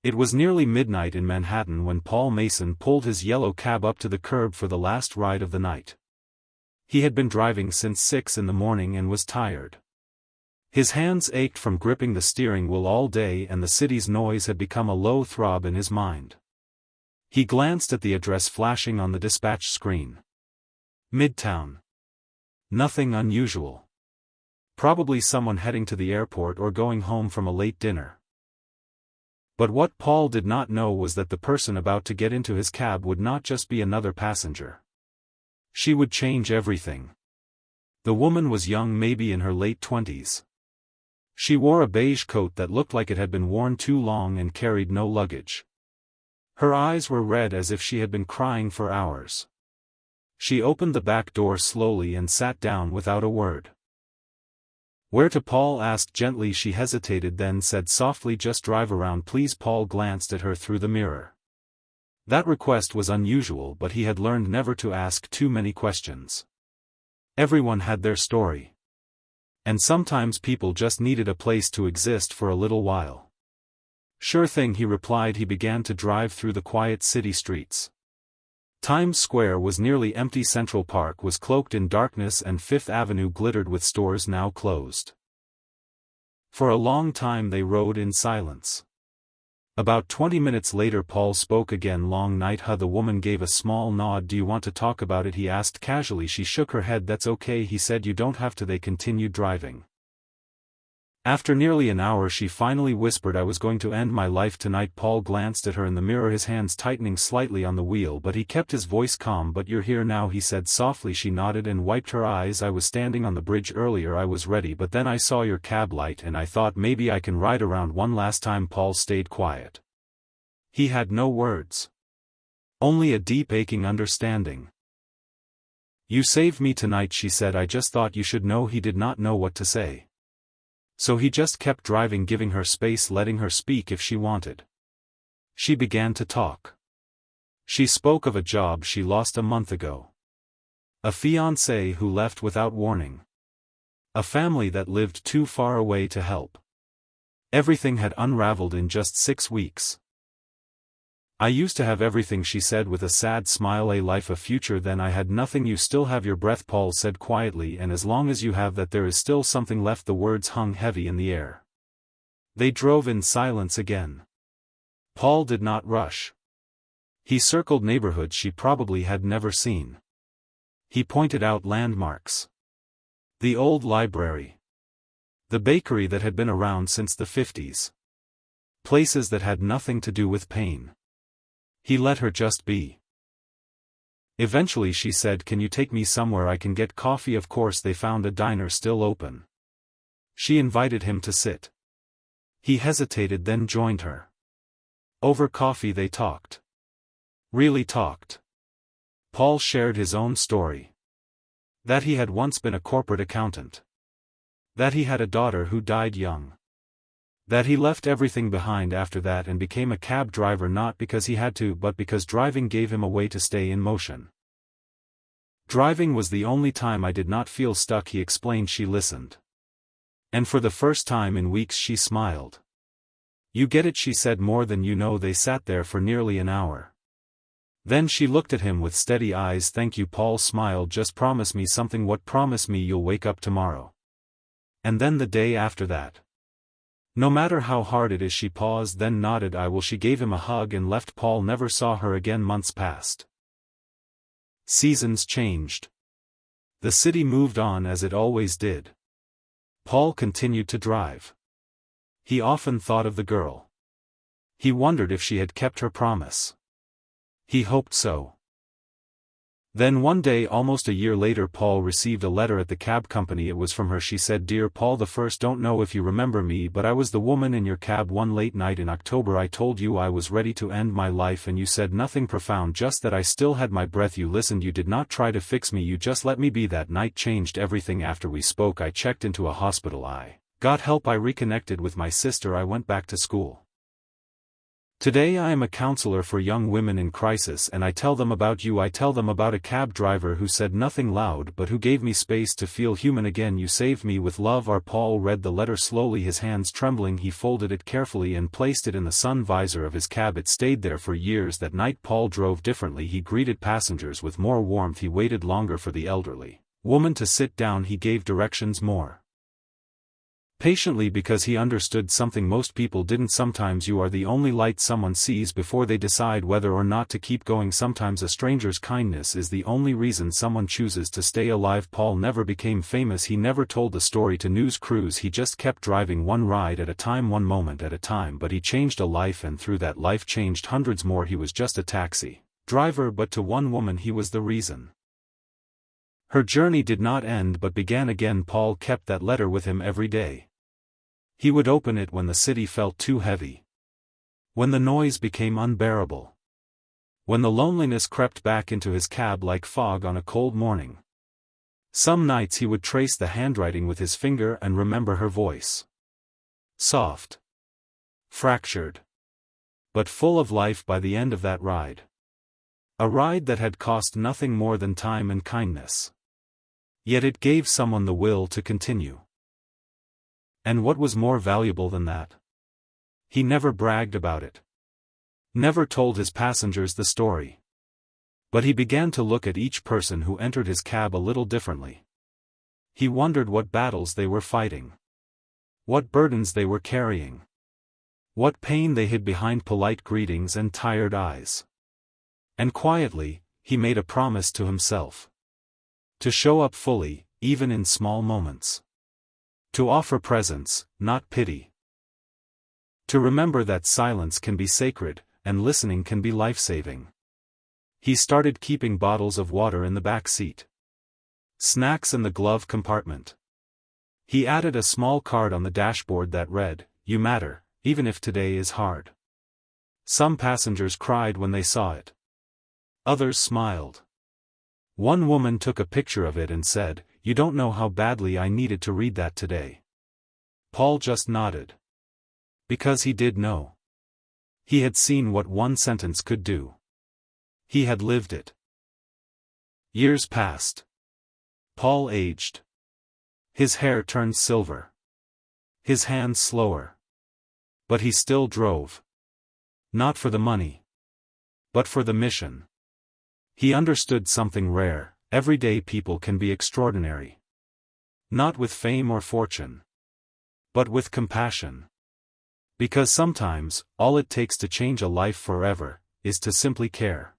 It was nearly midnight in Manhattan when Paul Mason pulled his yellow cab up to the curb for the last ride of the night. He had been driving since 6 in the morning and was tired. His hands ached from gripping the steering wheel all day, and the city's noise had become a low throb in his mind. He glanced at the address flashing on the dispatch screen. Midtown. Nothing unusual. Probably someone heading to the airport or going home from a late dinner. But what Paul did not know was that the person about to get into his cab would not just be another passenger. She would change everything. The woman was young, maybe in her late 20s. She wore a beige coat that looked like it had been worn too long and carried no luggage. Her eyes were red as if she had been crying for hours. She opened the back door slowly and sat down without a word. "Where to?" Paul asked gently. She hesitated, then said softly, "Just drive around, please." Paul glanced at her through the mirror. That request was unusual, but he had learned never to ask too many questions. Everyone had their story. And sometimes people just needed a place to exist for a little while. "Sure thing," he replied. He began to drive through the quiet city streets. Times Square was nearly empty, Central Park was cloaked in darkness, and Fifth Avenue glittered with stores now closed. For a long time they rode in silence. About 20 minutes later Paul spoke again. "Long night, huh?" The woman gave a small nod. "Do you want to talk about it?" he asked casually. She shook her head. "That's okay," he said. "You don't have to." They continued driving. After nearly an hour she finally whispered, "I was going to end my life tonight." Paul glanced at her in the mirror, his hands tightening slightly on the wheel, but he kept his voice calm. "But you're here now," he said softly. She nodded and wiped her eyes. "I was standing on the bridge earlier. I was ready, but then I saw your cab light and I thought maybe I can ride around one last time." Paul stayed quiet. He had no words. Only a deep aching understanding. "You saved me tonight," she said. "I just thought you should know." He did not know what to say. So he just kept driving, giving her space, letting her speak if she wanted. She began to talk. She spoke of a job she lost a month ago. A fiancé who left without warning. A family that lived too far away to help. Everything had unraveled in just 6 weeks. "I used to have everything," she said with a sad smile. "A life, a future. Then I had nothing." "You still have your breath," Paul said quietly, "and as long as you have that, there is still something left." The words hung heavy in the air. They drove in silence again. Paul did not rush. He circled neighborhoods she probably had never seen. He pointed out landmarks. The old library. The bakery that had been around since the 50s. Places that had nothing to do with pain. He let her just be. Eventually she said, "Can you take me somewhere I can get coffee?" Of course. They found a diner still open. She invited him to sit. He hesitated, then joined her. Over coffee they talked. Really talked. Paul shared his own story. That he had once been a corporate accountant. That he had a daughter who died young. That he left everything behind after that and became a cab driver, not because he had to, but because driving gave him a way to stay in motion. "Driving was the only time I did not feel stuck," he explained. She listened. And for the first time in weeks she smiled. "You get it," she said, "more than you know." They sat there for nearly an hour. Then she looked at him with steady eyes. "Thank you." Paul smiled. "Just promise me something." "What?" "Promise me you'll wake up tomorrow. And then the day after that. No matter how hard it is." She paused, then nodded. "I will." She gave him a hug and left. Paul never saw her again. Months passed. Seasons changed. The city moved on as it always did. Paul continued to drive. He often thought of the girl. He wondered if she had kept her promise. He hoped so. Then one day, almost a year later, Paul received a letter at the cab company. It was from her. She said, "Dear Paul, the first, don't know if you remember me, but I was the woman in your cab one late night in October. I told you I was ready to end my life and you said nothing profound, just that I still had my breath. You listened. You did not try to fix me. You just let me be. That night changed everything. After we spoke, I checked into a hospital. I got help. I reconnected with my sister. I went back to school. Today I am a counselor for young women in crisis, and I tell them about you. I tell them about a cab driver who said nothing loud but who gave me space to feel human again. You saved me with love. Our Paul read the letter slowly, his hands trembling. He folded it carefully and placed it in the sun visor of his cab. It stayed there for years. That night Paul drove differently. He greeted passengers with more warmth. He waited longer for the elderly woman to sit down. He gave directions more patiently because he understood something most people didn't. Sometimes you are the only light someone sees before they decide whether or not to keep going. Sometimes a stranger's kindness is the only reason someone chooses to stay alive. Paul never became famous. He never told the story to news crews. He just kept driving, one ride at a time, one moment at a time. But he changed a life, and through that life changed hundreds more. He was just a taxi driver, but to one woman he was the reason. Her journey did not end but began again. Paul kept that letter with him every day. He would open it when the city felt too heavy, when the noise became unbearable, when the loneliness crept back into his cab like fog on a cold morning. Some nights he would trace the handwriting with his finger and remember her voice. Soft, fractured, but full of life by the end of that ride. A ride that had cost nothing more than time and kindness. Yet it gave someone the will to continue. And what was more valuable than that? He never bragged about it. Never told his passengers the story. But he began to look at each person who entered his cab a little differently. He wondered what battles they were fighting. What burdens they were carrying. What pain they hid behind polite greetings and tired eyes. And quietly, he made a promise to himself. To show up fully, even in small moments. To offer presence, not pity. To remember that silence can be sacred, and listening can be life-saving. He started keeping bottles of water in the back seat. Snacks in the glove compartment. He added a small card on the dashboard that read, "You matter, even if today is hard." Some passengers cried when they saw it. Others smiled. One woman took a picture of it and said, "You don't know how badly I needed to read that today." Paul just nodded. Because he did know. He had seen what one sentence could do. He had lived it. Years passed. Paul aged. His hair turned silver. His hands slower. But he still drove. Not for the money. But for the mission. He understood something rare. Everyday people can be extraordinary. Not with fame or fortune. But with compassion. Because sometimes, all it takes to change a life forever, is to simply care.